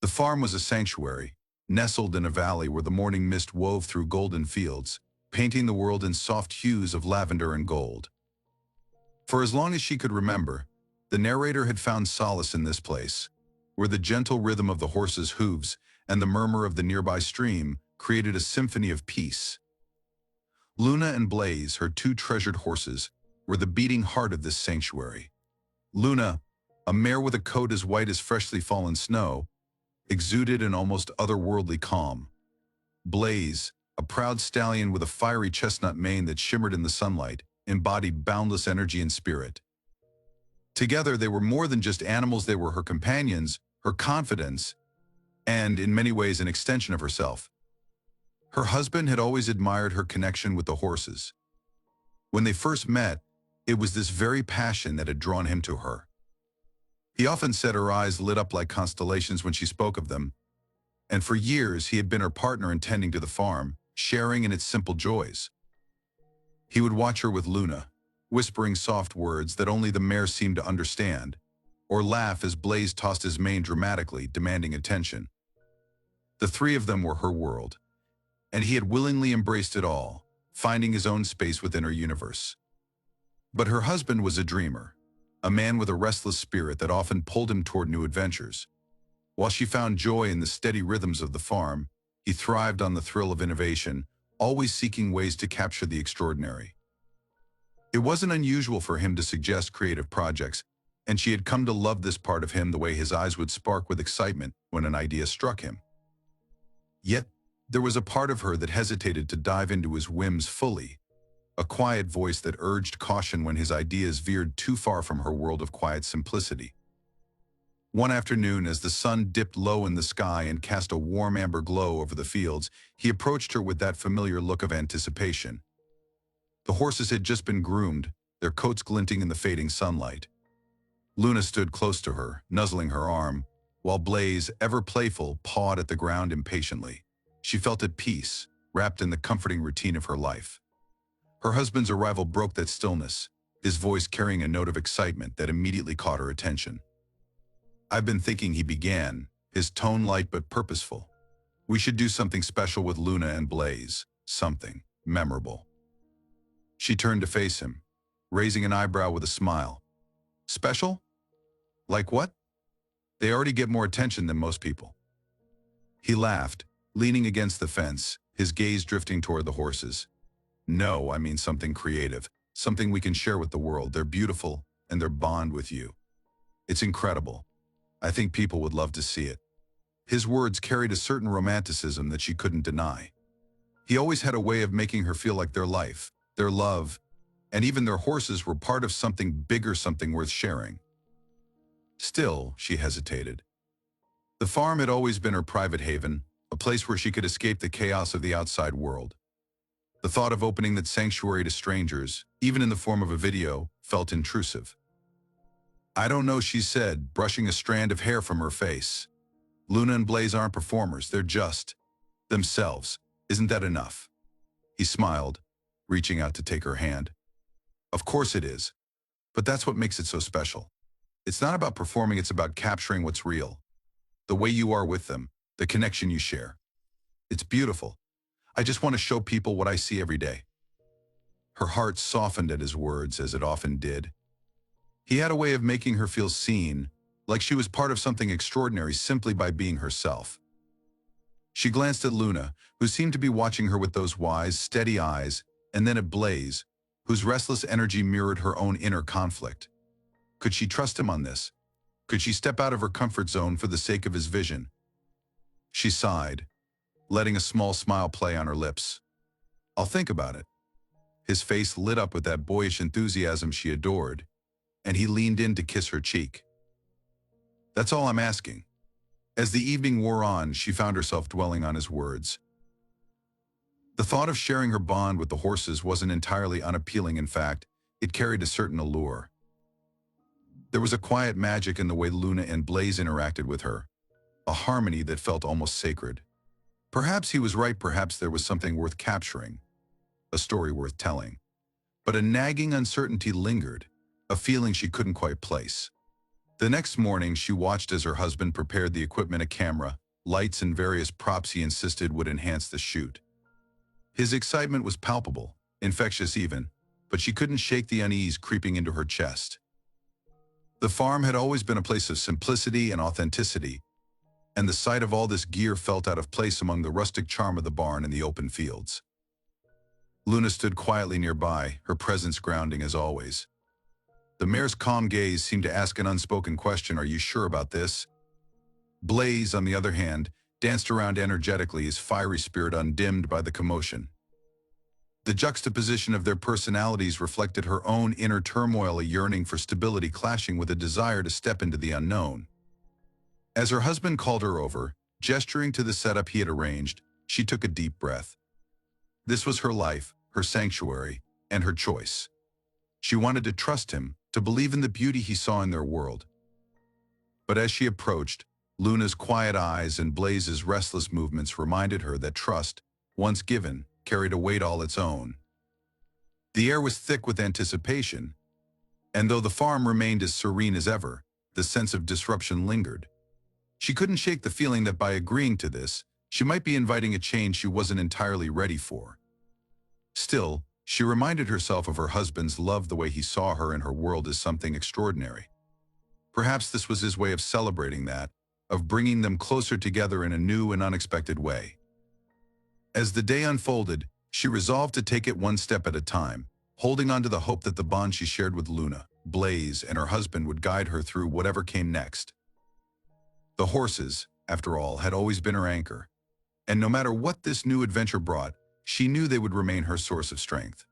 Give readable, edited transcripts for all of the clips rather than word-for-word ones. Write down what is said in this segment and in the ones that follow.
The farm was a sanctuary, nestled in a valley where the morning mist wove through golden fields, painting the world in soft hues of lavender and gold. For as long as she could remember, the narrator had found solace in this place, where the gentle rhythm of the horses' hooves and the murmur of the nearby stream created a symphony of peace. Luna and Blaze, her two treasured horses, were the beating heart of this sanctuary. Luna, a mare with a coat as white as freshly fallen snow, exuded an almost otherworldly calm. Blaze, a proud stallion with a fiery chestnut mane that shimmered in the sunlight, embodied boundless energy and spirit. Together, they were more than just animals. They were her companions, her confidence, and, in many ways, an extension of herself. Her husband had always admired her connection with the horses. When they first met, it was this very passion that had drawn him to her. He often said her eyes lit up like constellations when she spoke of them, and for years he had been her partner in tending to the farm, sharing in its simple joys. He would watch her with Luna, whispering soft words that only the mare seemed to understand, or laugh as Blaze tossed his mane dramatically, demanding attention. The three of them were her world, and he had willingly embraced it all, finding his own space within her universe. But her husband was a dreamer, a man with a restless spirit that often pulled him toward new adventures. While she found joy in the steady rhythms of the farm, he thrived on the thrill of innovation, always seeking ways to capture the extraordinary. It wasn't unusual for him to suggest creative projects, and she had come to love this part of him, the way his eyes would spark with excitement when an idea struck him. Yet, there was a part of her that hesitated to dive into his whims fully, a quiet voice that urged caution when his ideas veered too far from her world of quiet simplicity. One afternoon, as the sun dipped low in the sky and cast a warm amber glow over the fields, he approached her with that familiar look of anticipation. The horses had just been groomed, their coats glinting in the fading sunlight. Luna stood close to her, nuzzling her arm, while Blaze, ever playful, pawed at the ground impatiently. She felt at peace, wrapped in the comforting routine of her life. Her husband's arrival broke that stillness, his voice carrying a note of excitement that immediately caught her attention. "I've been thinking," he began, his tone light but purposeful. "We should do something special with Luna and Blaze, something memorable." She turned to face him, raising an eyebrow with a smile. "Special? Like what? They already get more attention than most people." He laughed, leaning against the fence, his gaze drifting toward the horses. "No, I mean something creative, something we can share with the world. They're beautiful, and their bond with you. It's incredible. I think people would love to see it." His words carried a certain romanticism that she couldn't deny. He always had a way of making her feel like their life, their love, and even their horses were part of something bigger, something worth sharing. Still, she hesitated. The farm had always been her private haven, a place where she could escape the chaos of the outside world. The thought of opening that sanctuary to strangers, even in the form of a video, felt intrusive. "I don't know," she said, brushing a strand of hair from her face. "Luna and Blaze aren't performers, they're just themselves. Isn't that enough?" He smiled, reaching out to take her hand. "Of course it is, but that's what makes it so special. It's not about performing, it's about capturing what's real. The way you are with them, the connection you share. It's beautiful. I just want to show people what I see every day." Her heart softened at his words, as it often did. He had a way of making her feel seen, like she was part of something extraordinary simply by being herself. She glanced at Luna, who seemed to be watching her with those wise, steady eyes, and then at Blaze, whose restless energy mirrored her own inner conflict. Could she trust him on this? Could she step out of her comfort zone for the sake of his vision? She sighed, letting a small smile play on her lips. "I'll think about it." His face lit up with that boyish enthusiasm she adored, and he leaned in to kiss her cheek. "That's all I'm asking." As the evening wore on, she found herself dwelling on his words. The thought of sharing her bond with the horses wasn't entirely unappealing. In fact, it carried a certain allure. There was a quiet magic in the way Luna and Blaze interacted with her, a harmony that felt almost sacred. Perhaps he was right, perhaps there was something worth capturing, a story worth telling. But a nagging uncertainty lingered, a feeling she couldn't quite place. The next morning, she watched as her husband prepared the equipment: a camera, lights, and various props he insisted would enhance the shoot. His excitement was palpable, infectious even, but she couldn't shake the unease creeping into her chest. The farm had always been a place of simplicity and authenticity, and the sight of all this gear felt out of place among the rustic charm of the barn and the open fields. Luna stood quietly nearby, her presence grounding as always. The mare's calm gaze seemed to ask an unspoken question: "Are you sure about this?" Blaze, on the other hand, danced around energetically, his fiery spirit undimmed by the commotion. The juxtaposition of their personalities reflected her own inner turmoil, a yearning for stability clashing with a desire to step into the unknown. As her husband called her over, gesturing to the setup he had arranged, she took a deep breath. This was her life, her sanctuary, and her choice. She wanted to trust him, to believe in the beauty he saw in their world. But as she approached, Luna's quiet eyes and Blaze's restless movements reminded her that trust, once given, carried a weight all its own. The air was thick with anticipation, and though the farm remained as serene as ever, the sense of disruption lingered. She couldn't shake the feeling that by agreeing to this, she might be inviting a change she wasn't entirely ready for. Still, she reminded herself of her husband's love. The way he saw her and her world as something extraordinary. Perhaps this was his way of celebrating that, of bringing them closer together in a new and unexpected way. As the day unfolded, she resolved to take it one step at a time, holding on to the hope that the bond she shared with Luna, Blaze, and her husband would guide her through whatever came next. The horses, after all, had always been her anchor, and no matter what this new adventure brought, she knew they would remain her source of strength.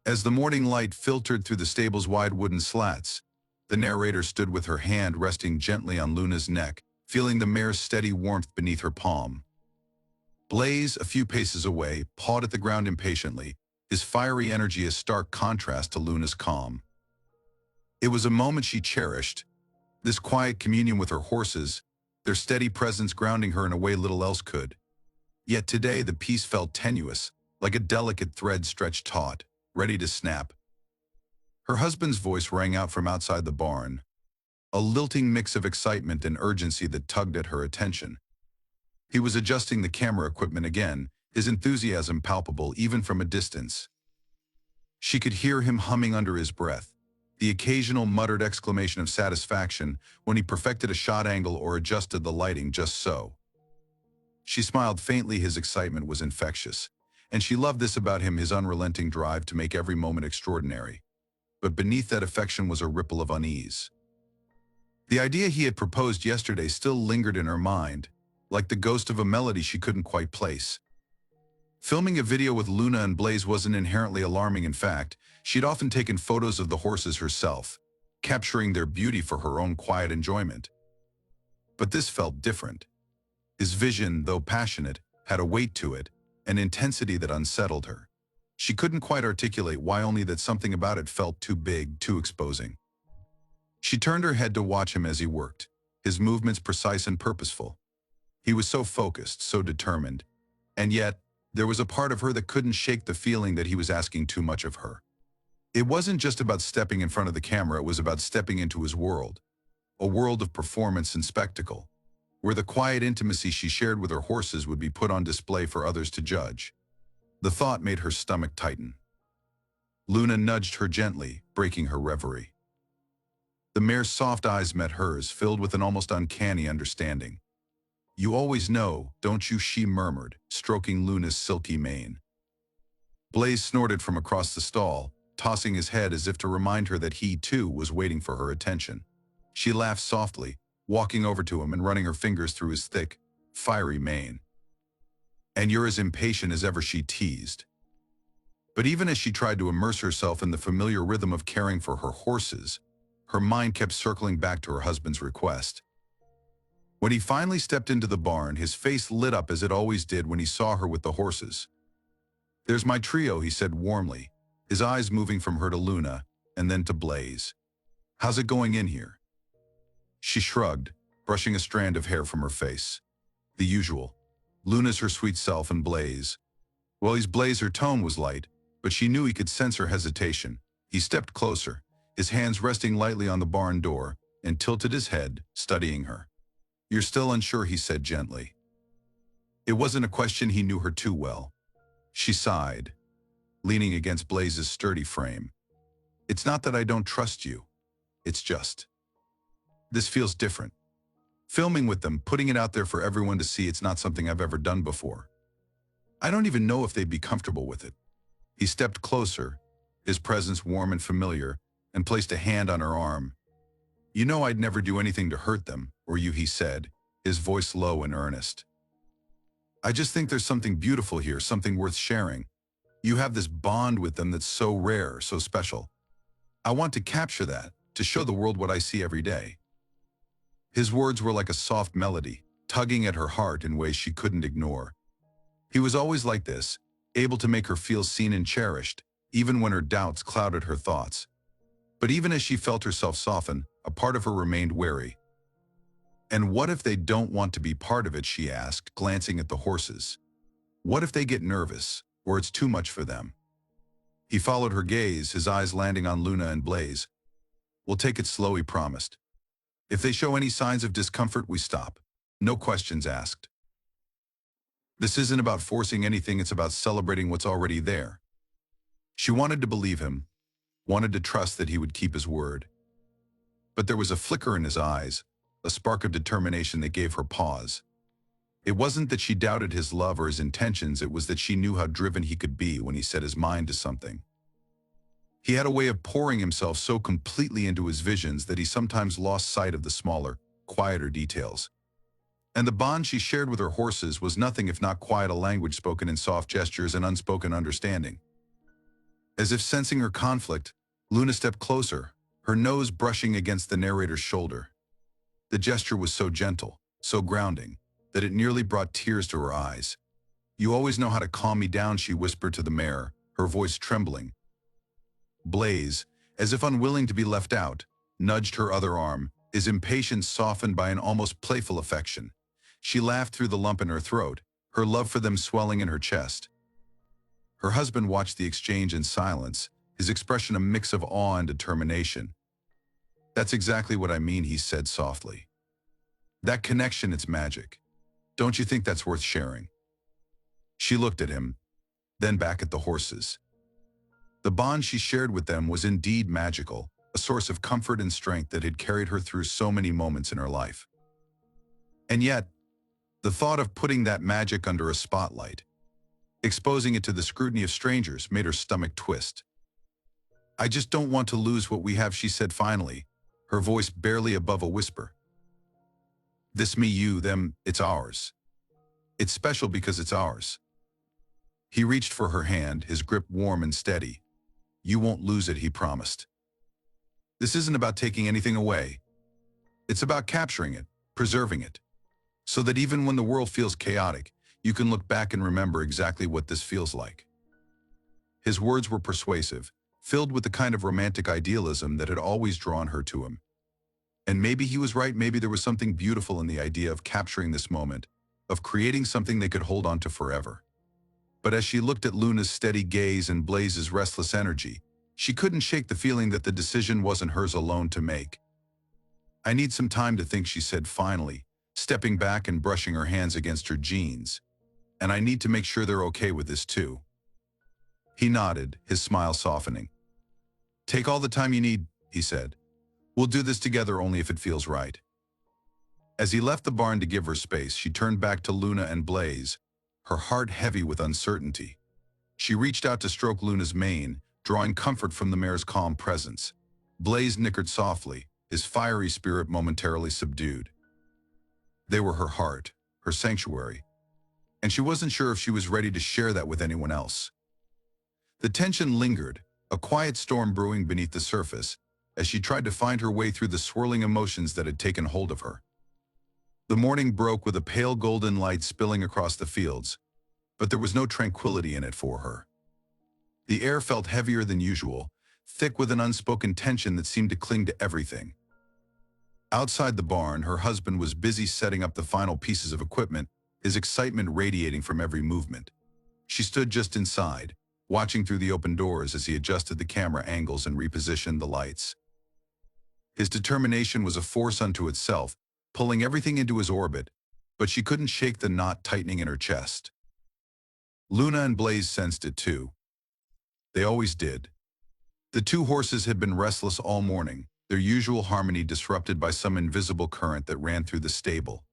As the morning light filtered through the stable's wide wooden slats, the narrator stood with her hand resting gently on Luna's neck, feeling the mare's steady warmth beneath her palm. Blaze, a few paces away, pawed at the ground impatiently, his fiery energy a stark contrast to Luna's calm. It was a moment she cherished, this quiet communion with her horses, their steady presence grounding her in a way little else could. Yet today the peace felt tenuous, like a delicate thread stretched taut, ready to snap. Her husband's voice rang out from outside the barn, a lilting mix of excitement and urgency that tugged at her attention. He was adjusting the camera equipment again, his enthusiasm palpable even from a distance. She could hear him humming under his breath, the occasional muttered exclamation of satisfaction when he perfected a shot angle or adjusted the lighting just so. She smiled faintly. His excitement was infectious, and she loved this about him, his unrelenting drive to make every moment extraordinary. But beneath that affection was a ripple of unease. The idea he had proposed yesterday still lingered in her mind, like the ghost of a melody she couldn't quite place. Filming a video with Luna and Blaze wasn't inherently alarming. In fact, she'd often taken photos of the horses herself, capturing their beauty for her own quiet enjoyment. But this felt different. His vision, though passionate, had a weight to it, an intensity that unsettled her. She couldn't quite articulate why, only that something about it felt too big, too exposing. She turned her head to watch him as he worked, his movements precise and purposeful. He was so focused, so determined, and yet there was a part of her that couldn't shake the feeling that he was asking too much of her. It wasn't just about stepping in front of the camera, it was about stepping into his world, a world of performance and spectacle, where the quiet intimacy she shared with her horses would be put on display for others to judge. The thought made her stomach tighten. Luna nudged her gently, breaking her reverie. The mare's soft eyes met hers, filled with an almost uncanny understanding. "You always know, don't you?" she murmured, stroking Luna's silky mane. Blaze snorted from across the stall, tossing his head as if to remind her that he, too, was waiting for her attention. She laughed softly, walking over to him and running her fingers through his thick, fiery mane. "And you're as impatient as ever," she teased. But even as she tried to immerse herself in the familiar rhythm of caring for her horses, her mind kept circling back to her husband's request. When he finally stepped into the barn, his face lit up as it always did when he saw her with the horses. "There's my trio," he said warmly, his eyes moving from her to Luna, and then to Blaze. "How's it going in here?" She shrugged, brushing a strand of hair from her face. "The usual. Luna's her sweet self, and Blaze." Well, he's Blaze. Her tone was light, but she knew he could sense her hesitation. He stepped closer, his hands resting lightly on the barn door, and tilted his head, studying her. "You're still unsure," he said gently. It wasn't a question, he knew her too well. She sighed, leaning against Blaze's sturdy frame. "It's not that I don't trust you. It's just, this feels different. Filming with them, putting it out there for everyone to see, it's not something I've ever done before. I don't even know if they'd be comfortable with it." He stepped closer, his presence warm and familiar, and placed a hand on her arm. "You know I'd never do anything to hurt them, or you," he said, his voice low and earnest. "I just think there's something beautiful here, something worth sharing. You have this bond with them that's so rare, so special. I want to capture that, to show the world what I see every day." His words were like a soft melody, tugging at her heart in ways she couldn't ignore. He was always like this, able to make her feel seen and cherished, even when her doubts clouded her thoughts. But even as she felt herself soften, a part of her remained wary. "And what if they don't want to be part of it?" she asked, glancing at the horses. "What if they get nervous, or it's too much for them?" He followed her gaze, his eyes landing on Luna and Blaze. "We'll take it slow," he promised. "If they show any signs of discomfort, we stop. No questions asked. This isn't about forcing anything, it's about celebrating what's already there." She wanted to believe him, wanted to trust that he would keep his word. But there was a flicker in his eyes, a spark of determination that gave her pause. It wasn't that she doubted his love or his intentions, it was that she knew how driven he could be when he set his mind to something. He had a way of pouring himself so completely into his visions that he sometimes lost sight of the smaller, quieter details. And the bond she shared with her horses was nothing if not quite a language spoken in soft gestures and unspoken understanding. As if sensing her conflict, Luna stepped closer, her nose brushing against the narrator's shoulder. The gesture was so gentle, so grounding, that it nearly brought tears to her eyes. "You always know how to calm me down," she whispered to the mare, her voice trembling. Blaze, as if unwilling to be left out, nudged her other arm, his impatience softened by an almost playful affection. She laughed through the lump in her throat, her love for them swelling in her chest. Her husband watched the exchange in silence, his expression a mix of awe and determination. "That's exactly what I mean," he said softly. "That connection, it's magic. Don't you think that's worth sharing?" She looked at him, then back at the horses. The bond she shared with them was indeed magical, a source of comfort and strength that had carried her through so many moments in her life. And yet, the thought of putting that magic under a spotlight, exposing it to the scrutiny of strangers, made her stomach twist. "I just don't want to lose what we have," she said finally, her voice barely above a whisper. "This me, you, them, it's ours. It's special because it's ours." He reached for her hand, his grip warm and steady. "You won't lose it," he promised. "This isn't about taking anything away. It's about capturing it, preserving it, so that even when the world feels chaotic, you can look back and remember exactly what this feels like." His words were persuasive, filled with the kind of romantic idealism that had always drawn her to him. And maybe he was right, maybe there was something beautiful in the idea of capturing this moment, of creating something they could hold on to forever. But as she looked at Luna's steady gaze and Blaze's restless energy, she couldn't shake the feeling that the decision wasn't hers alone to make. "I need some time to think," she said finally, stepping back and brushing her hands against her jeans. "And I need to make sure they're okay with this too." He nodded, his smile softening. "Take all the time you need," he said. "We'll do this together only if it feels right." As he left the barn to give her space, she turned back to Luna and Blaze, her heart heavy with uncertainty. She reached out to stroke Luna's mane, drawing comfort from the mare's calm presence. Blaze nickered softly, his fiery spirit momentarily subdued. They were her heart, her sanctuary, and she wasn't sure if she was ready to share that with anyone else. The tension lingered, a quiet storm brewing beneath the surface, as she tried to find her way through the swirling emotions that had taken hold of her. The morning broke with a pale golden light spilling across the fields, but there was no tranquility in it for her. The air felt heavier than usual, thick with an unspoken tension that seemed to cling to everything. Outside the barn, her husband was busy setting up the final pieces of equipment, his excitement radiating from every movement. She stood just inside, watching through the open doors as he adjusted the camera angles and repositioned the lights. His determination was a force unto itself, pulling everything into his orbit, but she couldn't shake the knot tightening in her chest. Luna and Blaze sensed it too. They always did. The two horses had been restless all morning, their usual harmony disrupted by some invisible current that ran through the stable.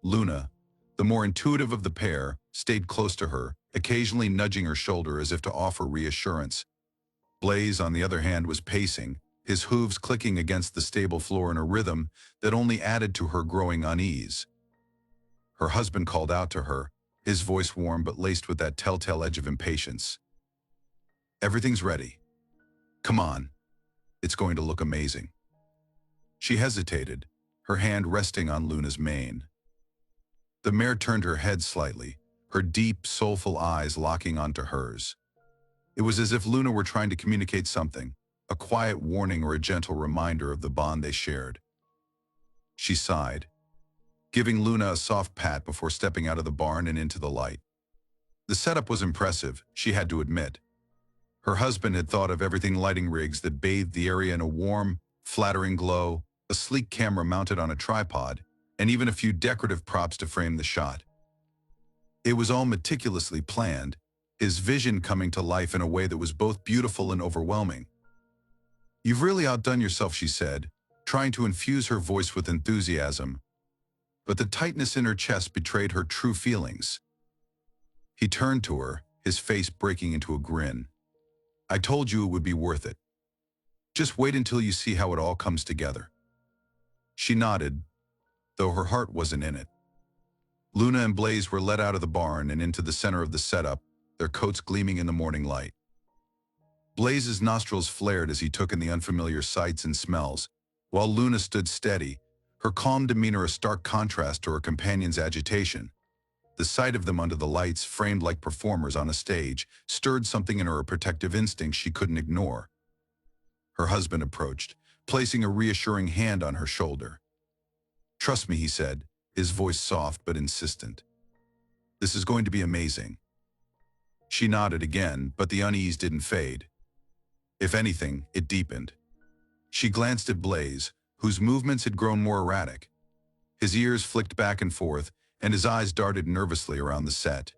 Luna, the more intuitive of the pair, stayed close to her, occasionally nudging her shoulder as if to offer reassurance. Blaze, on the other hand, was pacing, his hooves clicking against the stable floor in a rhythm that only added to her growing unease. Her husband called out to her, his voice warm but laced with that telltale edge of impatience. "Everything's ready. Come on. It's going to look amazing." She hesitated, her hand resting on Luna's mane. The mare turned her head slightly, her deep, soulful eyes locking onto hers. It was as if Luna were trying to communicate something, a quiet warning or a gentle reminder of the bond they shared. She sighed, giving Luna a soft pat before stepping out of the barn and into the light. The setup was impressive, she had to admit. Her husband had thought of everything: lighting rigs that bathed the area in a warm, flattering glow, a sleek camera mounted on a tripod, and even a few decorative props to frame the shot. It was all meticulously planned, his vision coming to life in a way that was both beautiful and overwhelming. "You've really outdone yourself," she said, trying to infuse her voice with enthusiasm. But the tightness in her chest betrayed her true feelings. He turned to her, his face breaking into a grin. "I told you it would be worth it. Just wait until you see how it all comes together." She nodded, though her heart wasn't in it. Luna and Blaze were led out of the barn and into the center of the setup, their coats gleaming in the morning light. Blaze's nostrils flared as he took in the unfamiliar sights and smells, while Luna stood steady, her calm demeanor a stark contrast to her companion's agitation. The sight of them under the lights, framed like performers on a stage, stirred something in her, a protective instinct she couldn't ignore. Her husband approached, placing a reassuring hand on her shoulder. "Trust me," he said, his voice soft but insistent. "This is going to be amazing." She nodded again, but the unease didn't fade. If anything, it deepened. She glanced at Blaze, whose movements had grown more erratic. His ears flicked back and forth, and his eyes darted nervously around the set.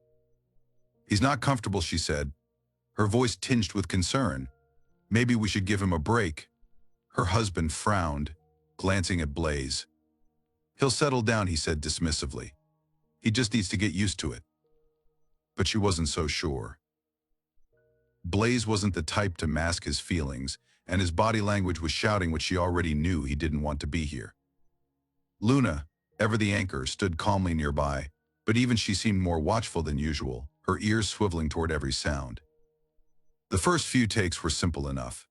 "He's not comfortable," she said, her voice tinged with concern. "Maybe we should give him a break." Her husband frowned, glancing at Blaze. "He'll settle down," he said dismissively. "He just needs to get used to it." But she wasn't so sure. Blaze wasn't the type to mask his feelings, and his body language was shouting what she already knew: he didn't want to be here. Luna, ever the anchor, stood calmly nearby, but even she seemed more watchful than usual, her ears swiveling toward every sound. The first few takes were simple enough.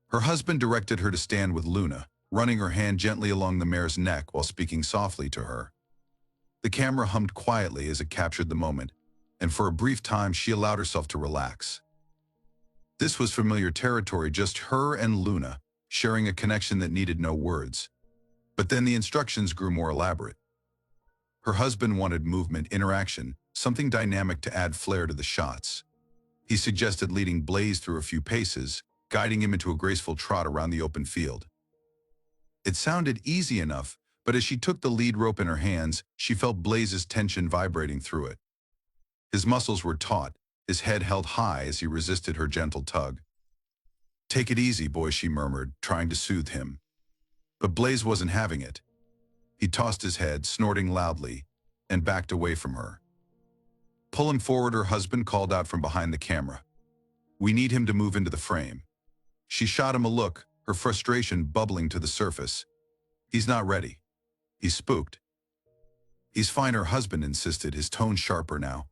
Her husband directed her to stand with Luna, running her hand gently along the mare's neck while speaking softly to her. The camera hummed quietly as it captured the moment, and for a brief time she allowed herself to relax. This was familiar territory, just her and Luna, sharing a connection that needed no words. But then the instructions grew more elaborate. Her husband wanted movement, interaction, something dynamic to add flair to the shots. He suggested leading Blaze through a few paces, guiding him into a graceful trot around the open field. It sounded easy enough, but as she took the lead rope in her hands, she felt Blaze's tension vibrating through it. His muscles were taut, his head held high as he resisted her gentle tug. "Take it easy, boy," she murmured, trying to soothe him. But Blaze wasn't having it. He tossed his head, snorting loudly, and backed away from her. "Pull him forward," her husband called out from behind the camera. "We need him to move into the frame." She shot him a look, her frustration bubbling to the surface. "He's not ready. He's spooked." "He's fine," her husband insisted, his tone sharper now.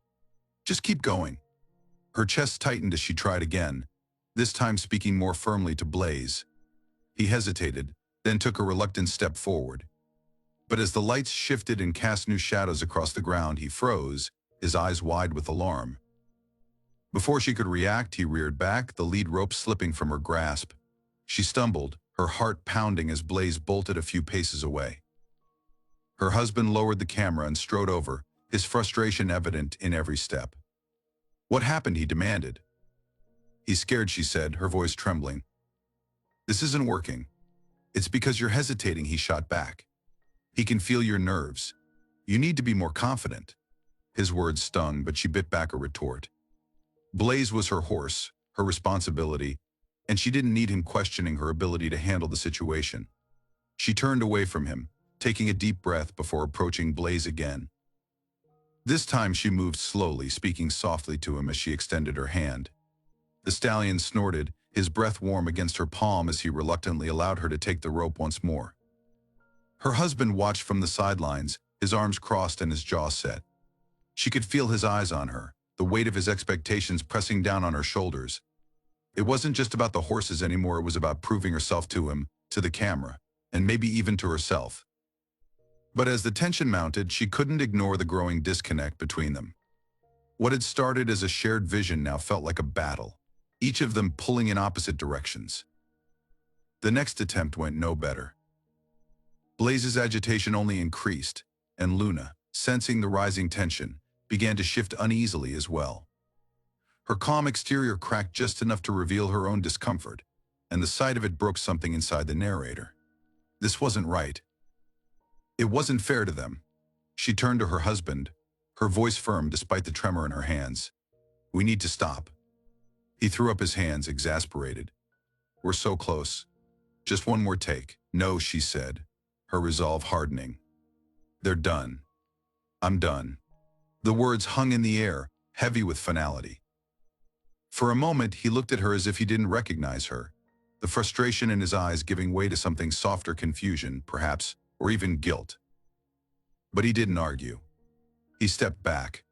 "Just keep going." Her chest tightened as she tried again, this time speaking more firmly to Blaze. He hesitated, then took a reluctant step forward. But as the lights shifted and cast new shadows across the ground, he froze, his eyes wide with alarm. Before she could react, he reared back, the lead rope slipping from her grasp. She stumbled, her heart pounding as Blaze bolted a few paces away. Her husband lowered the camera and strode over, his frustration evident in every step. "What happened?" he demanded. "He's scared," she said, her voice trembling. "This isn't working." It's because you're hesitating, he shot back. He can feel your nerves. You need to be more confident. His words stung, but she bit back a retort. Blaze was her horse, her responsibility, and she didn't need him questioning her ability to handle the situation. She turned away from him, taking a deep breath before approaching Blaze again. This time she moved slowly, speaking softly to him as she extended her hand. The stallion snorted, his breath warm against her palm as he reluctantly allowed her to take the rope once more. Her husband watched from the sidelines, his arms crossed and his jaw set. She could feel his eyes on her, the weight of his expectations pressing down on her shoulders. It wasn't just about the horses anymore, it was about proving herself to him, to the camera, and maybe even to herself. But as the tension mounted, she couldn't ignore the growing disconnect between them. What had started as a shared vision now felt like a battle, each of them pulling in opposite directions. The next attempt went no better. Blaze's agitation only increased, and Luna, sensing the rising tension, began to shift uneasily as well. Her calm exterior cracked just enough to reveal her own discomfort, and the sight of it broke something inside the narrator. This wasn't right. It wasn't fair to them. She turned to her husband, her voice firm despite the tremor in her hands. We need to stop. He threw up his hands, exasperated. We're so close. Just one more take. No, she said, her resolve hardening. They're done. I'm done. The words hung in the air, heavy with finality. For a moment, he looked at her as if he didn't recognize her, the frustration in his eyes giving way to something softer, confusion, perhaps, or even guilt. But he didn't argue. He stepped back,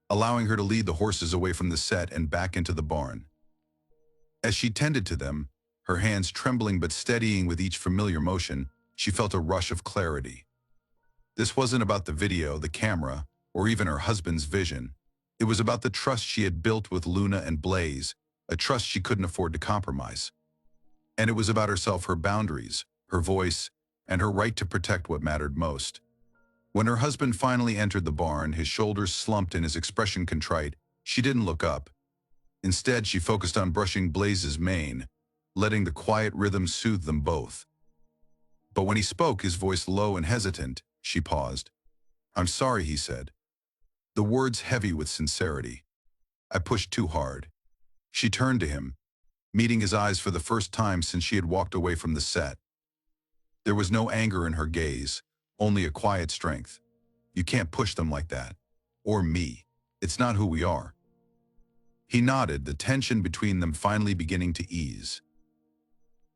allowing her to lead the horses away from the set and back into the barn. As she tended to them, her hands trembling but steadying with each familiar motion, she felt a rush of clarity. This wasn't about the video, the camera, or even her husband's vision. It was about the trust she had built with Luna and Blaze, a trust she couldn't afford to compromise. And it was about herself, her boundaries, her voice, and her right to protect what mattered most. When her husband finally entered the barn, his shoulders slumped and his expression contrite, she didn't look up. Instead, she focused on brushing Blaze's mane, letting the quiet rhythm soothe them both. But when he spoke, his voice low and hesitant, she paused. I'm sorry, he said, the words heavy with sincerity. I pushed too hard. She turned to him, meeting his eyes for the first time since she had walked away from the set. There was no anger in her gaze, only a quiet strength. You can't push them like that. Or me. It's not who we are. He nodded, the tension between them finally beginning to ease.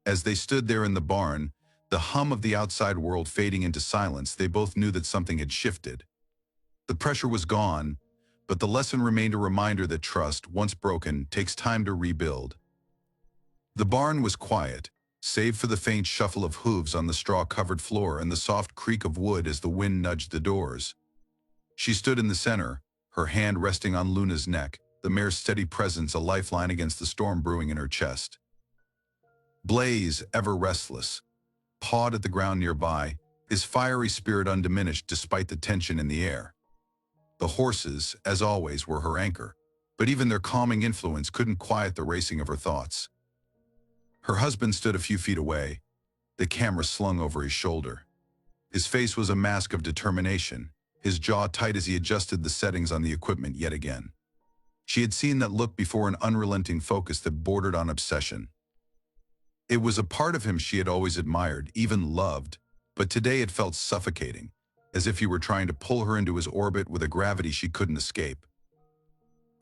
As they stood there in the barn, the hum of the outside world fading into silence, they both knew that something had shifted. The pressure was gone, but the lesson remained a reminder that trust, once broken, takes time to rebuild. The barn was quiet, save for the faint shuffle of hooves on the straw-covered floor and the soft creak of wood as the wind nudged the doors. She stood in the center, her hand resting on Luna's neck, the mare's steady presence a lifeline against the storm brewing in her chest. Blaze, ever restless, pawed at the ground nearby, his fiery spirit undiminished despite the tension in the air. The horses, as always, were her anchor, but even their calming influence couldn't quiet the racing of her thoughts. Her husband stood a few feet away, the camera slung over his shoulder. His face was a mask of determination, his jaw tight as he adjusted the settings on the equipment yet again. She had seen that look before, an unrelenting focus that bordered on obsession. It was a part of him she had always admired, even loved, but today it felt suffocating, as if he were trying to pull her into his orbit with a gravity she couldn't escape.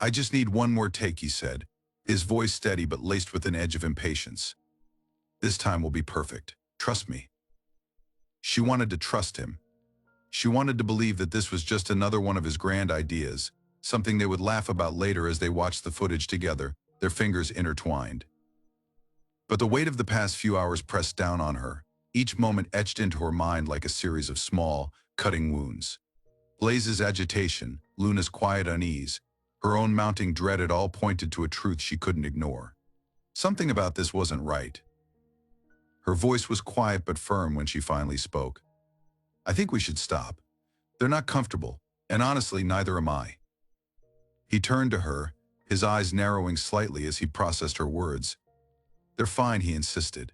I just need one more take, he said, his voice steady but laced with an edge of impatience. This time will be perfect. Trust me. She wanted to trust him. She wanted to believe that this was just another one of his grand ideas, something they would laugh about later as they watched the footage together, their fingers intertwined. But the weight of the past few hours pressed down on her, each moment etched into her mind like a series of small, cutting wounds. Blaze's agitation, Luna's quiet unease, her own mounting dread, it all pointed to a truth she couldn't ignore. Something about this wasn't right. Her voice was quiet but firm when she finally spoke. I think we should stop. They're not comfortable, and honestly, neither am I. He turned to her, his eyes narrowing slightly as he processed her words. They're fine, he insisted.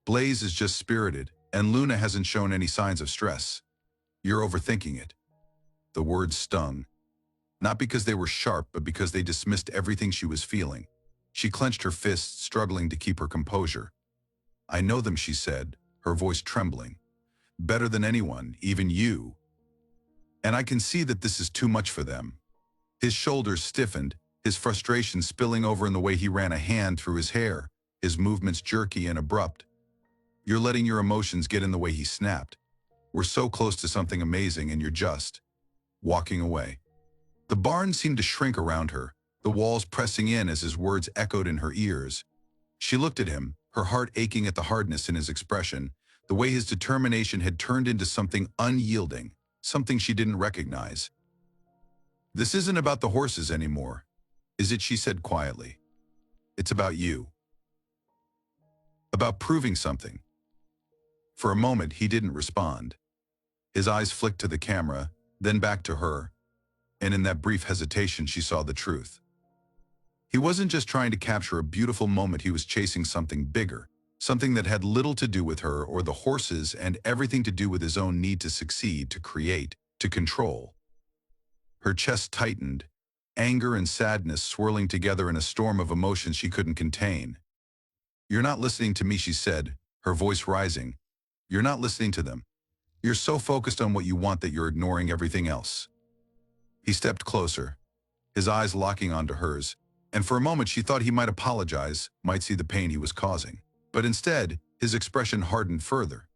Blaze is just spirited, and Luna hasn't shown any signs of stress. You're overthinking it. The words stung, not because they were sharp, but because they dismissed everything she was feeling. She clenched her fists, struggling to keep her composure. I know them, she said, her voice trembling. Better than anyone, even you. And I can see that this is too much for them. His shoulders stiffened, his frustration spilling over in the way he ran a hand through his hair, his movements jerky and abrupt. You're letting your emotions get in the way, he snapped. We're so close to something amazing and you're just walking away. The barn seemed to shrink around her, the walls pressing in as his words echoed in her ears. She looked at him, her heart aching at the hardness in his expression, the way his determination had turned into something unyielding, something she didn't recognize. This isn't about the horses anymore, is it? She said quietly. It's about you. About proving something. For a moment, he didn't respond. His eyes flicked to the camera, then back to her, and in that brief hesitation, she saw the truth. He wasn't just trying to capture a beautiful moment, he was chasing something bigger, something that had little to do with her or the horses and everything to do with his own need to succeed, to create, to control. Her chest tightened, anger and sadness swirling together in a storm of emotions she couldn't contain. You're not listening to me, she said, her voice rising. You're not listening to them. You're so focused on what you want that you're ignoring everything else. He stepped closer, his eyes locking onto hers, and for a moment she thought he might apologize, might see the pain he was causing. But instead, his expression hardened further.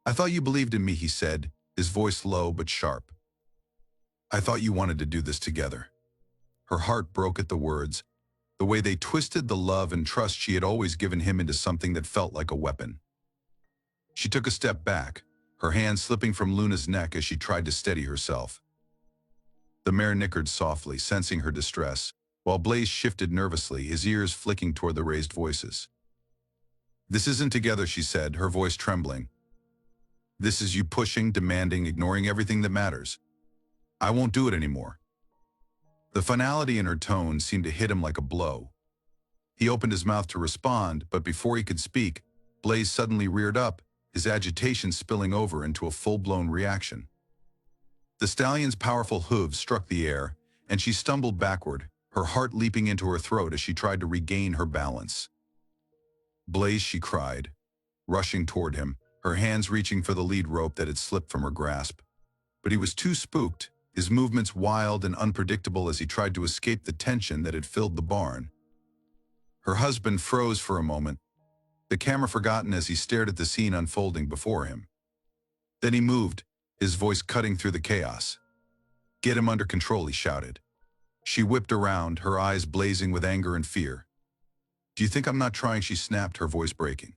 I thought you believed in me, he said, his voice low but sharp. I thought you wanted to do this together. Her heart broke at the words, the way they twisted the love and trust she had always given him into something that felt like a weapon. She took a step back, her hand slipping from Luna's neck as she tried to steady herself. The mare nickered softly, sensing her distress, while Blaze shifted nervously, his ears flicking toward the raised voices. This isn't together, she said, her voice trembling. This is you pushing, demanding, ignoring everything that matters. I won't do it anymore. The finality in her tone seemed to hit him like a blow. He opened his mouth to respond, but before he could speak, Blaze suddenly reared up, his agitation spilling over into a full-blown reaction. The stallion's powerful hooves struck the air, and she stumbled backward, her heart leaping into her throat as she tried to regain her balance. Blaze, she cried, rushing toward him, her hands reaching for the lead rope that had slipped from her grasp. But he was too spooked, his movements wild and unpredictable as he tried to escape the tension that had filled the barn. Her husband froze for a moment, the camera forgotten as he stared at the scene unfolding before him. Then he moved, his voice cutting through the chaos. Get him under control, he shouted. She whipped around, her eyes blazing with anger and fear. Do you think I'm not trying? She snapped, her voice breaking.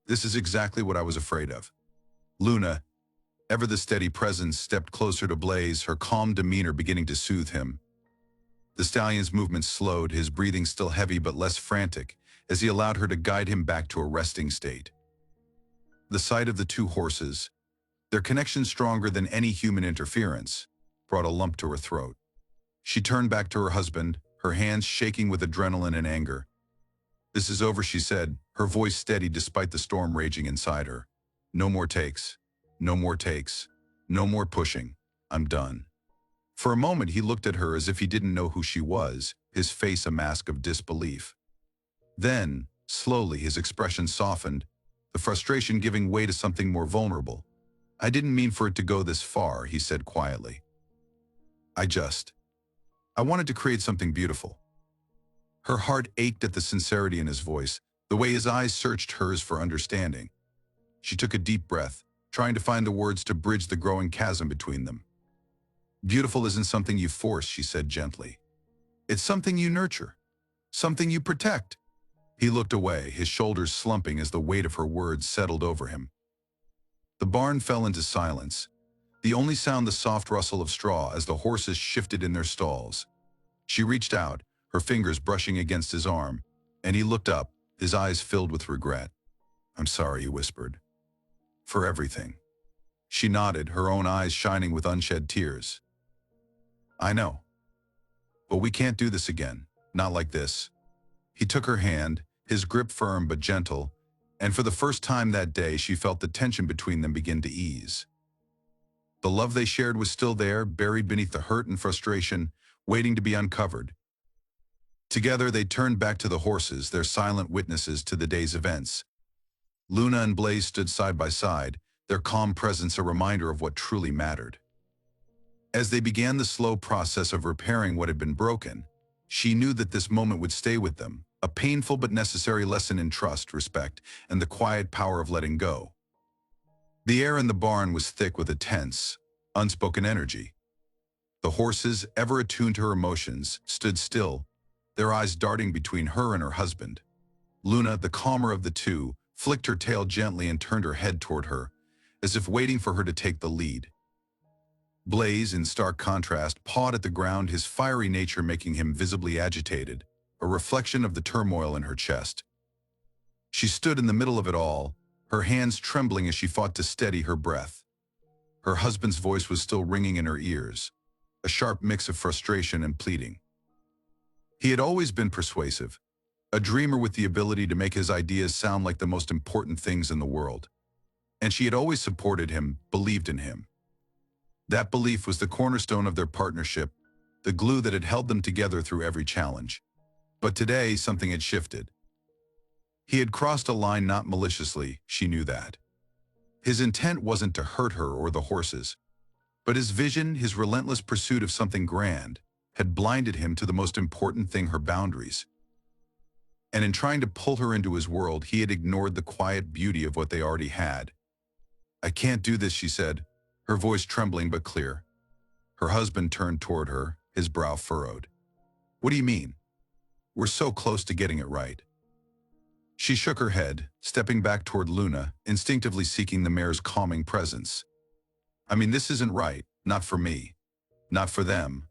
This is exactly what I was afraid of. Luna, ever the steady presence, stepped closer to Blaze, her calm demeanor beginning to soothe him. The stallion's movements slowed, his breathing still heavy but less frantic, as he allowed her to guide him back to a resting state. The sight of the two horses, their connection stronger than any human interference, brought a lump to her throat. She turned back to her husband, her hands shaking with adrenaline and anger. This is over, she said, her voice steady despite the storm raging inside her. No more takes. No more takes. No more pushing. I'm done. For a moment he looked at her as if he didn't know who she was, his face a mask of disbelief. Then, slowly, his expression softened, the frustration giving way to something more vulnerable. I didn't mean for it to go this far, he said quietly. I wanted to create something beautiful. Her heart ached at the sincerity in his voice, the way his eyes searched hers for understanding. She took a deep breath, trying to find the words to bridge the growing chasm between them. Beautiful isn't something you force, she said gently. It's something you nurture, something you protect. He looked away, his shoulders slumping as the weight of her words settled over him. The barn fell into silence, the only sound the soft rustle of straw as the horses shifted in their stalls. She reached out, her fingers brushing against his arm, and he looked up, his eyes filled with regret. I'm sorry, he whispered. For everything. She nodded, her own eyes shining with unshed tears. I know. But we can't do this again, not like this. He took her hand, his grip firm but gentle, And for the first time that day, she felt the tension between them begin to ease. The love they shared was still there, buried beneath the hurt and frustration, waiting to be uncovered. Together, they turned back to the horses, their silent witnesses to the day's events. Luna and Blaze stood side by side, their calm presence a reminder of what truly mattered. As they began the slow process of repairing what had been broken, she knew that this moment would stay with them, a painful but necessary lesson in trust, respect, and the quiet power of letting go. The air in the barn was thick with a tense, unspoken energy. The horses, ever attuned to her emotions, stood still, their eyes darting between her and her husband. Luna, the calmer of the two, flicked her tail gently and turned her head toward her, as if waiting for her to take the lead. Blaze, in stark contrast, pawed at the ground, his fiery nature making him visibly agitated, a reflection of the turmoil in her chest. She stood in the middle of it all, her hands trembling as she fought to steady her breath. Her husband's voice was still ringing in her ears, a sharp mix of frustration and pleading. He had always been persuasive, a dreamer with the ability to make his ideas sound like the most important things in the world. And she had always supported him, believed in him. That belief was the cornerstone of their partnership, the glue that had held them together through every challenge. But today, something had shifted. He had crossed a line not maliciously, she knew that. His intent wasn't to hurt her or the horses, but his vision, his relentless pursuit of something grand, had blinded him to the most important thing, her boundaries. And in trying to pull her into his world, he had ignored the quiet beauty of what they already had. "I can't do this," she said, her voice trembling but clear. Her husband turned toward her, his brow furrowed. "What do you mean? We're so close to getting it right." She shook her head, stepping back toward Luna, instinctively seeking the mare's calming presence. "I mean, this isn't right, not for me, not for them.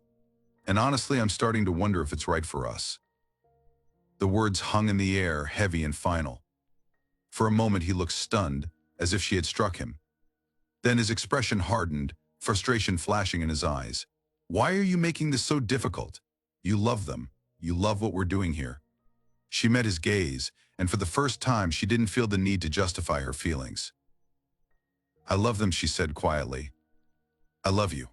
And honestly, I'm starting to wonder if it's right for us." The words hung in the air, heavy and final. For a moment he looked stunned, as if she had struck him. Then his expression hardened, frustration flashing in his eyes. "Why are you making this so difficult? You love them. You love what we're doing here." She met his gaze, and for the first time she didn't feel the need to justify her feelings. "I love them," she said quietly. "I love you.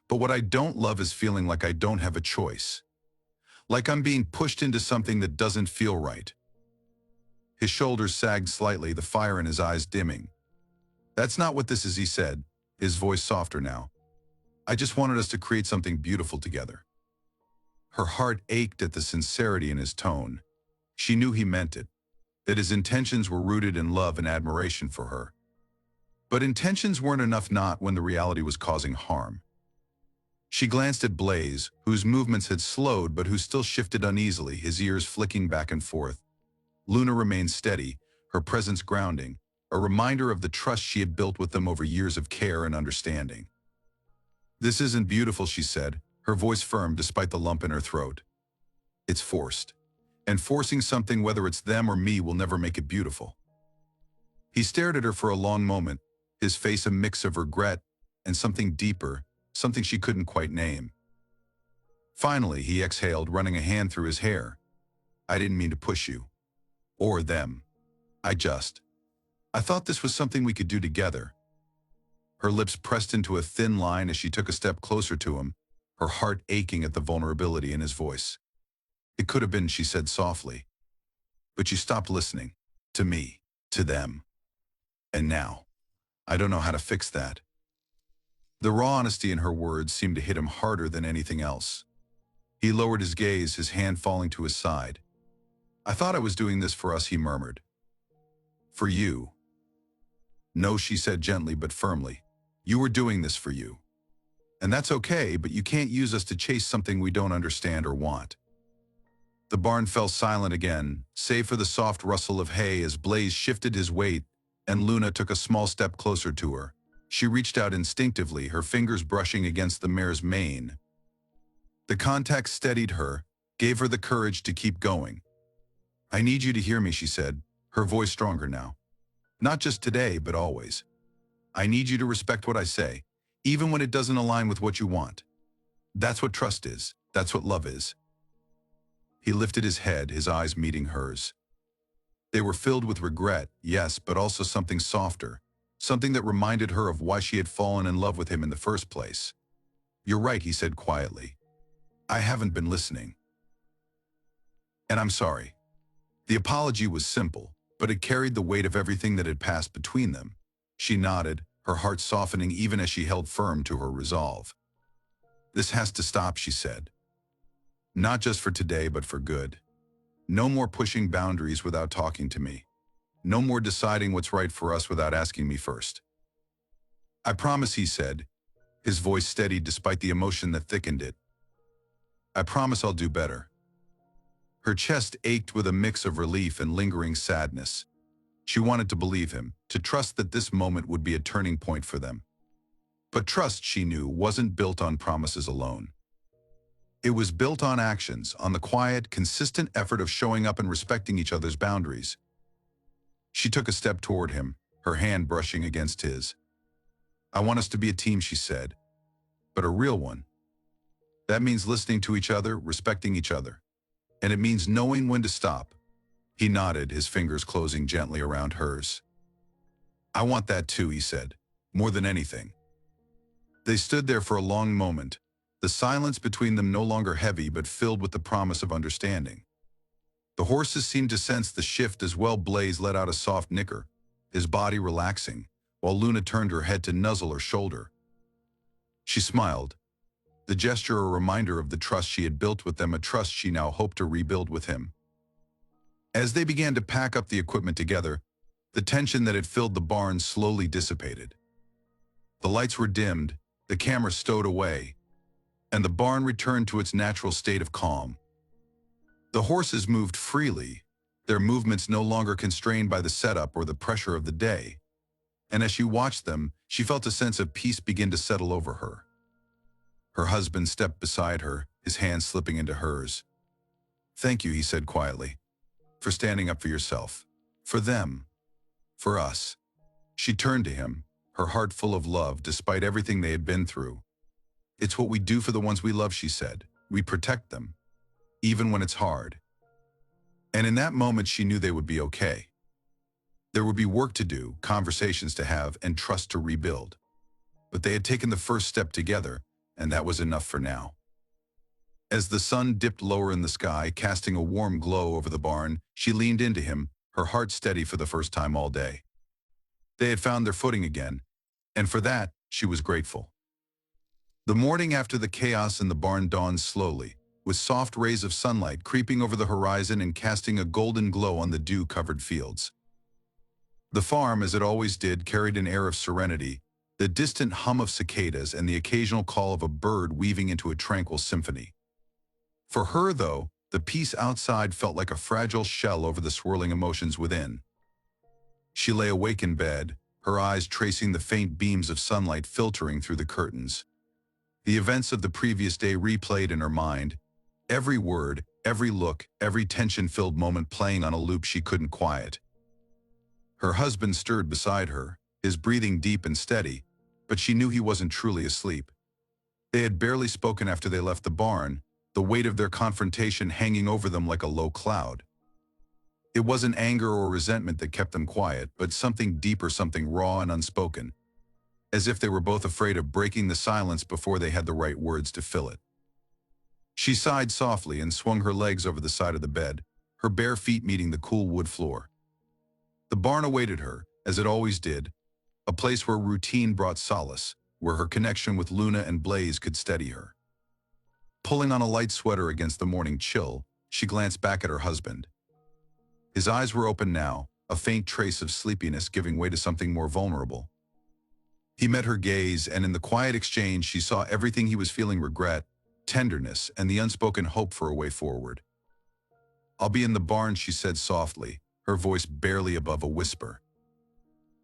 But what I don't love is feeling like I don't have a choice. Like I'm being pushed into something that doesn't feel right." His shoulders sagged slightly, the fire in his eyes dimming. "That's not what this is," he said, his voice softer now. "I just wanted us to create something beautiful together." Her heart ached at the sincerity in his tone. She knew he meant it, that his intentions were rooted in love and admiration for her. But intentions weren't enough, not when the reality was causing harm. She glanced at Blaze, whose movements had slowed but who still shifted uneasily, his ears flicking back and forth. Luna remained steady, her presence grounding, a reminder of the trust she had built with them over years of care and understanding. "This isn't beautiful," she said, her voice firm despite the lump in her throat. "It's forced. And forcing something, whether it's them or me, will never make it beautiful." He stared at her for a long moment, his face a mix of regret and something deeper, something she couldn't quite name. Finally, he exhaled, running a hand through his hair. "I didn't mean to push you. Or them. I thought this was something we could do together." Her lips pressed into a thin line as she took a step closer to him, her heart aching at the vulnerability in his voice. "It could have been," she said softly. "But you stopped listening. To me. To them. And now, I don't know how to fix that." The raw honesty in her words seemed to hit him harder than anything else. He lowered his gaze, his hand falling to his side. "I thought I was doing this for us," he murmured. "For you." "No," she said gently but firmly. "You were doing this for you. And that's okay, but you can't use us to chase something we don't understand or want." The barn fell silent again, save for the soft rustle of hay as Blaze shifted his weight and Luna took a small step closer to her. She reached out instinctively, her fingers brushing against the mare's mane. The contact steadied her, gave her the courage to keep going. "I need you to hear me," she said, her voice stronger now. "Not just today, but always. I need you to respect what I say, even when it doesn't align with what you want. That's what trust is. That's what love is." He lifted his head, his eyes meeting hers. They were filled with regret, yes, but also something softer, something that reminded her of why she had fallen in love with him in the first place. "You're right," he said quietly. "I haven't been listening. And I'm sorry." The apology was simple, but it carried the weight of everything that had passed between them. She nodded, her heart softening even as she held firm to her resolve. "This has to stop," she said. "Not just for today, but for good. No more pushing boundaries without talking to me. No more deciding what's right for us without asking me first." "I promise," he said, his voice steady despite the emotion that thickened it. "I promise I'll do better." Her chest ached with a mix of relief and lingering sadness. She wanted to believe him, to trust that this moment would be a turning point for them. But trust, she knew, wasn't built on promises alone. It was built on actions, on the quiet, consistent effort of showing up and respecting each other's boundaries. She took a step toward him, her hand brushing against his. "I want us to be a team," she said, "but a real one. That means listening to each other, respecting each other. And it means knowing when to stop." He nodded, his fingers closing gently around hers. "I want that too," he said, "more than anything." They stood there for a long moment, the silence between them no longer heavy but filled with the promise of understanding. The horses seemed to sense the shift as well. Blaze let out a soft nicker, his body relaxing, while Luna turned her head to nuzzle her shoulder. She smiled, the gesture a reminder of the trust she had built with them, a trust she now hoped to rebuild with him. As they began to pack up the equipment together, the tension that had filled the barn slowly dissipated. The lights were dimmed, the camera stowed away, and the barn returned to its natural state of calm. The horses moved freely, their movements no longer constrained by the setup or the pressure of the day. And as she watched them, she felt a sense of peace begin to settle over her. Her husband stepped beside her, his hand slipping into hers. "Thank you," he said quietly, "for standing up for yourself. For them. For us." She turned to him, her heart full of love despite everything they had been through. "It's what we do for the ones we love," she said. "We protect them, even when it's hard." And in that moment she knew they would be okay. There would be work to do, conversations to have, and trust to rebuild. But they had taken the first step together, and that was enough for now. As the sun dipped lower in the sky, casting a warm glow over the barn, she leaned into him, her heart steady for the first time all day. They had found their footing again, and for that, she was grateful. The morning after the chaos in the barn dawned slowly, with soft rays of sunlight creeping over the horizon and casting a golden glow on the dew-covered fields. The farm, as it always did, carried an air of serenity, the distant hum of cicadas and the occasional call of a bird weaving into a tranquil symphony. For her, though, the peace outside felt like a fragile shell over the swirling emotions within. She lay awake in bed, her eyes tracing the faint beams of sunlight filtering through the curtains. The events of the previous day replayed in her mind, every word, every look, every tension-filled moment playing on a loop she couldn't quiet. Her husband stirred beside her, his breathing deep and steady, but she knew he wasn't truly asleep. They had barely spoken after they left the barn, the weight of their confrontation hanging over them like a low cloud. It wasn't anger or resentment that kept them quiet, but something deeper, something raw and unspoken, as if they were both afraid of breaking the silence before they had the right words to fill it. She sighed softly and swung her legs over the side of the bed, her bare feet meeting the cool wood floor. The barn awaited her, as it always did, a place where routine brought solace, where her connection with Luna and Blaze could steady her. Pulling on a light sweater against the morning chill, she glanced back at her husband. His eyes were open now, a faint trace of sleepiness giving way to something more vulnerable. He met her gaze, and in the quiet exchange she saw everything he was feeling: regret, tenderness, and the unspoken hope for a way forward. "I'll be in the barn," she said softly, her voice barely above a whisper.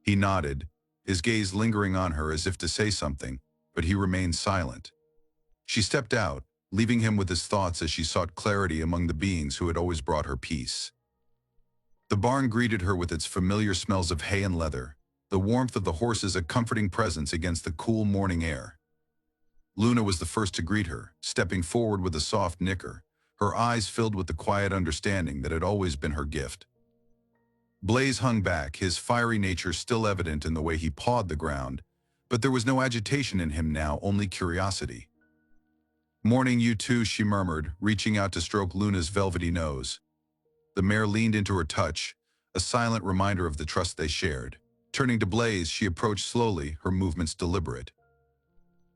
He nodded, his gaze lingering on her as if to say something, but he remained silent. She stepped out, leaving him with his thoughts as she sought clarity among the beings who had always brought her peace. The barn greeted her with its familiar smells of hay and leather, the warmth of the horses a comforting presence against the cool morning air. Luna was the first to greet her, stepping forward with a soft nicker, her eyes filled with the quiet understanding that had always been her gift. Blaze hung back, his fiery nature still evident in the way he pawed the ground, but there was no agitation in him now, only curiosity. "Morning, you two," she murmured, reaching out to stroke Luna's velvety nose. The mare leaned into her touch, a silent reminder of the trust they shared. Turning to Blaze, she approached slowly, her movements deliberate.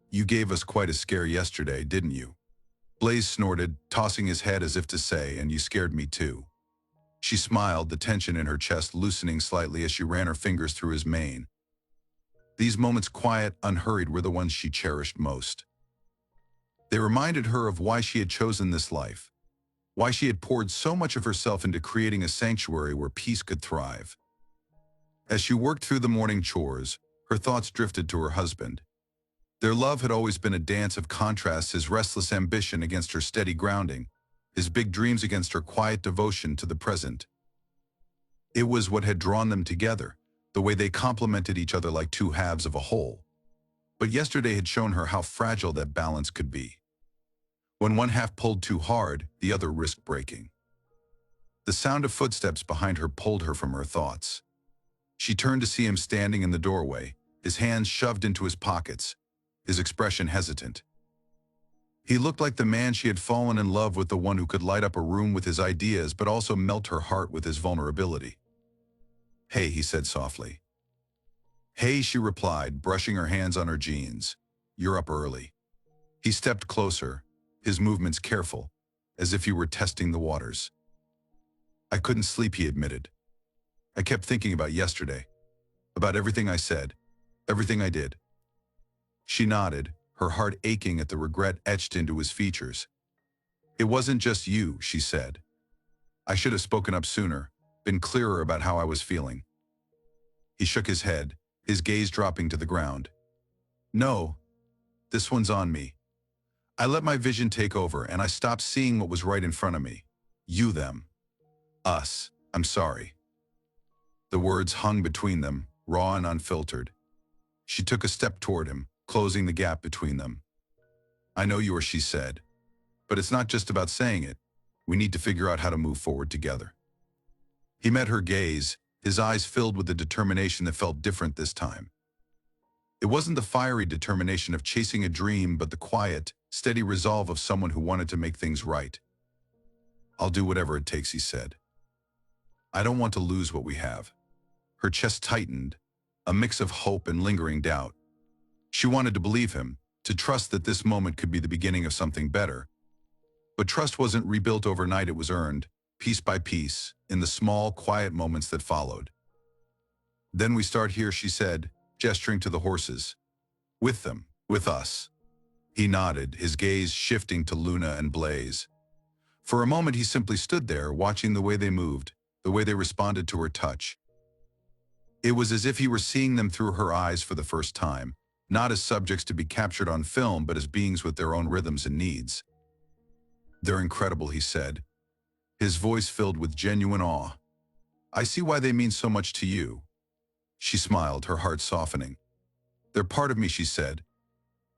"You gave us quite a scare yesterday, didn't you?" Blaze snorted, tossing his head as if to say, "And you scared me too." She smiled, the tension in her chest loosening slightly as she ran her fingers through his mane. These moments, quiet, unhurried, were the ones she cherished most. They reminded her of why she had chosen this life, why she had poured so much of herself into creating a sanctuary where peace could thrive. As she worked through the morning chores, her thoughts drifted to her husband. Their love had always been a dance of contrasts, his restless ambition against her steady grounding, his big dreams against her quiet devotion to the present. It was what had drawn them together, the way they complemented each other like two halves of a whole. But yesterday had shown her how fragile that balance could be. When one half pulled too hard, the other risked breaking. The sound of footsteps behind her pulled her from her thoughts. She turned to see him standing in the doorway, his hands shoved into his pockets, his expression hesitant. He looked like the man she had fallen in love with, the one who could light up a room with his ideas but also melt her heart with his vulnerability. "Hey," he said softly. "Hey," she replied, brushing her hands on her jeans. "You're up early." He stepped closer, his movements careful, as if he were testing the waters. "I couldn't sleep," he admitted. "I kept thinking about yesterday, about everything I said, everything I did." She nodded, her heart aching at the regret etched into his features. "It wasn't just you," she said. "I should have spoken up sooner, been clearer about how I was feeling." He shook his head, his gaze dropping to the ground. "No, this one's on me. I let my vision take over and I stopped seeing what was right in front of me. You, them. Us. I'm sorry." The words hung between them, raw and unfiltered. She took a step toward him, closing the gap between them. "I know you are," she said. "But it's not just about saying it. We need to figure out how to move forward together." He met her gaze, his eyes filled with a determination that felt different this time. It wasn't the fiery determination of chasing a dream, but the quiet, steady resolve of someone who wanted to make things right. "I'll do whatever it takes," he said. "I don't want to lose what we have." Her chest tightened, a mix of hope and lingering doubt. She wanted to believe him, to trust that this moment could be the beginning of something better. But trust wasn't rebuilt overnight, it was earned, piece by piece, in the small, quiet moments that followed. "Then we start here," she said, gesturing to the horses. "With them, with us." He nodded, his gaze shifting to Luna and Blaze. For a moment he simply stood there, watching the way they moved, the way they responded to her touch. It was as if he were seeing them through her eyes for the first time, not as subjects to be captured on film, but as beings with their own rhythms and needs. "They're incredible," he said, his voice filled with genuine awe. "I see why they mean so much to you." She smiled, her heart softening. "They're part of me," she said.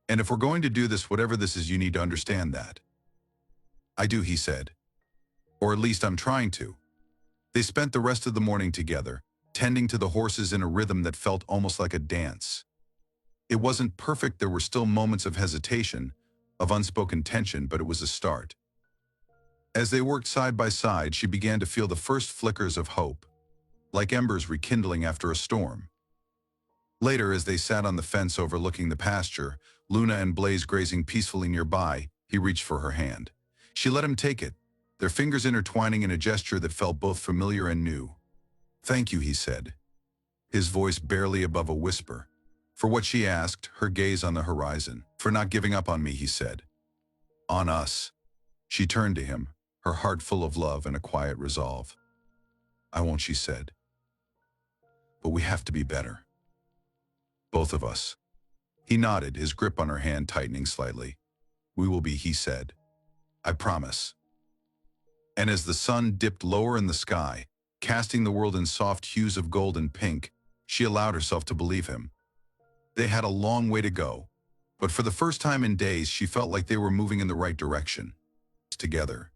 "And if we're going to do this, whatever this is, you need to understand that." "I do," he said. "Or at least I'm trying to." They spent the rest of the morning together, tending to the horses in a rhythm that felt almost like a dance. It wasn't perfect, there were still moments of hesitation, of unspoken tension, but it was a start. As they worked side by side, she began to feel the first flickers of hope, like embers rekindling after a storm. Later, as they sat on the fence overlooking the pasture, Luna and Blaze grazing peacefully nearby, he reached for her hand. She let him take it, their fingers intertwining in a gesture that felt both familiar and new. "Thank you," he said, his voice barely above a whisper. For what she asked, her gaze on the horizon. "For not giving up on me," he said. "On us." She turned to him, her heart full of love and a quiet resolve. "I won't," she said. "But we have to be better. Both of us." He nodded, his grip on her hand tightening slightly. "We will be," he said. "I promise." And as the sun dipped lower in the sky, casting the world in soft hues of gold and pink, she allowed herself to believe him. They had a long way to go, but for the first time in days she felt like they were moving in the right direction. Together.